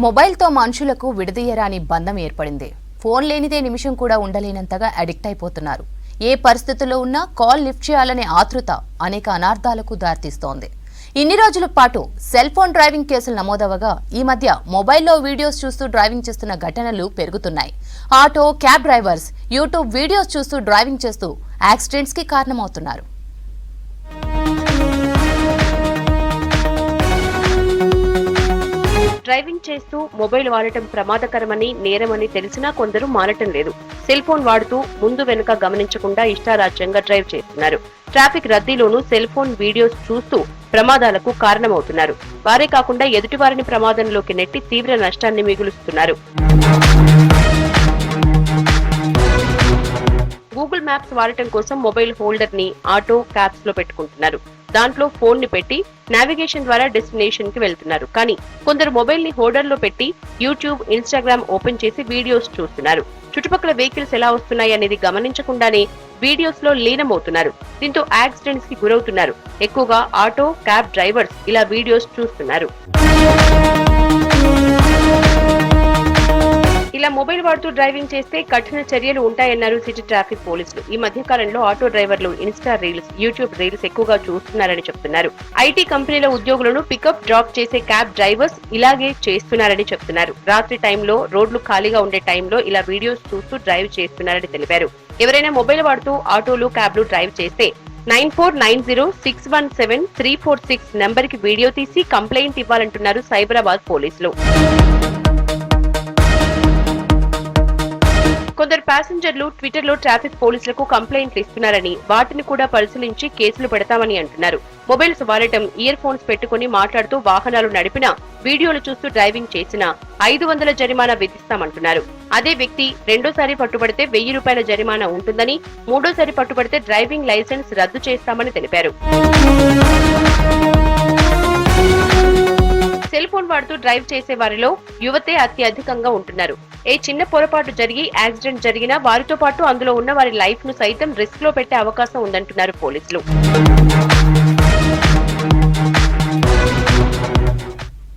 మొబైల్తో మనుషులకు విడదీయరాని బంధం ఏర్పడింది. ఫోన్ లేనిదే నిమిషం కూడా ఉండలేనంతగా అడిక్ట్ అయిపోతున్నారు. ఏ పరిస్థితుల్లో ఉన్నా కాల్ లిఫ్ట్ చేయాలనే ఆతృత అనేక అనార్థాలకు దారితీస్తోంది. ఇన్ని రోజుల పాటు సెల్ ఫోన్ డ్రైవింగ్ కేసులు నమోదవగా ఈ మధ్య మొబైల్లో వీడియోస్ చూస్తూ డ్రైవింగ్ చేస్తున్న ఘటనలు పెరుగుతున్నాయి. Auto, cab drivers YouTube videos చూస్తూ డ్రైవింగ్ చేస్తూ యాక్సిడెంట్స్ కి కారణమవుతున్నారు. డ్రైవింగ్ చేస్తూ మొబైల్ వాడటం ప్రమాదకరమని, నేరమని తెలిసినా కొందరు మానటం లేదు. సెల్ ఫోన్ వాడుతూ ముందు వెనుక గమనించకుండా ఇష్టారాజ్యంగా డ్రైవ్ చేస్తున్నారు. ట్రాఫిక్ రద్దీలోనూ సెల్ ఫోన్ వీడియోస్ చూస్తూ ప్రమాదాలకు కారణమవుతున్నారు. వారే కాకుండా ఎదుటివారిని ప్రమాదంలోకి నెట్టి తీవ్ర నష్టాన్ని మిగులుస్తున్నారు. గూగుల్ మ్యాప్స్ వాడటం కోసం మొబైల్ హోల్డర్ ని ఆటో, క్యాబ్స్ లో పెట్టుకుంటున్నారు. దాంట్లో ఫోన్ ని పెట్టి నావిగేషన్ ద్వారా డెస్టినేషన్ కి వెళ్తున్నారు. కానీ కొందరు మొబైల్ ని హోల్డర్ లో పెట్టి యూట్యూబ్, ఇన్స్టాగ్రామ్ ఓపెన్ చేసి వీడియోస్ చూస్తున్నారు. చుట్టుపక్కల వెహికల్స్ ఎలా వస్తున్నాయి అనేది గమనించకుండానే వీడియోస్ లో లీనమవుతున్నారు. దీంతో యాక్సిడెంట్స్ కి గురవుతున్నారు. ఎక్కువగా ఆటో, క్యాబ్ డ్రైవర్స్ ఇలా వీడియోస్ చూస్తున్నారు. ఇలా మొబైల్ వాడుతూ డ్రైవింగ్ చేస్తే కఠిన చర్యలు ఉంటాయన్నారు సిటీ ట్రాఫిక్ పోలీసులు. ఈ మధ్య కాలంలో ఆటో డ్రైవర్లు ఇన్స్టా రీల్స్, యూట్యూబ్ రీల్స్ ఎక్కువగా చూస్తున్నారని చెప్తున్నారు. ఐటీ కంపెనీల ఉద్యోగులను పికప్, డ్రాప్ చేసే క్యాబ్ డ్రైవర్స్ ఇలాగే చేస్తున్నారని చెప్తున్నారు. రాత్రి టైంలో రోడ్లు ఖాళీగా ఉండే టైంలో ఇలా వీడియోస్ చూస్తూ డ్రైవ్ చేస్తున్నారని తెలిపారు. ఎవరైనా మొబైల్ వాడుతూ ఆటోలు, క్యాబ్లు డ్రైవ్ చేస్తే 9490617346 నంబర్కి వీడియో తీసి కంప్లైంట్ ఇవ్వాలంటున్నారు సైబరాబాద్ పోలీసులు. కొందరు ప్యాసింజర్లు ట్విట్టర్ లో ట్రాఫిక్ పోలీసులకు కంప్లైంట్లు ఇస్తున్నారని, వాటిని కూడా పరిశీలించి కేసులు పెడతామని అంటున్నారు. మొబైల్స్ వాడటం, ఇయర్ ఫోన్స్ పెట్టుకుని మాట్లాడుతూ వాహనాలు నడిపినా, వీడియోలు చూస్తూ డ్రైవింగ్ చేసినా 500 జరిమానా విధిస్తామంటున్నారు. అదే వ్యక్తి రెండోసారి పట్టుబడితే 1000 రూపాయల జరిమానా ఉంటుందని, మూడోసారి పట్టుబడితే డ్రైవింగ్ లైసెన్స్ రద్దు చేస్తామని తెలిపారు. సెల్ ఫోన్ వాడుతూ డ్రైవ్ చేసే వారిలో యువతే అత్యధికంగా ఉంటున్నారు. ఏ చిన్న పొరపాటు జరిగి యాక్సిడెంట్ జరిగినా వారితో పాటు అందులో ఉన్న వారి లైఫ్ ను సైతం రిస్క్ లో పెట్టే అవకాశం ఉందంటున్నారు పోలీసులు.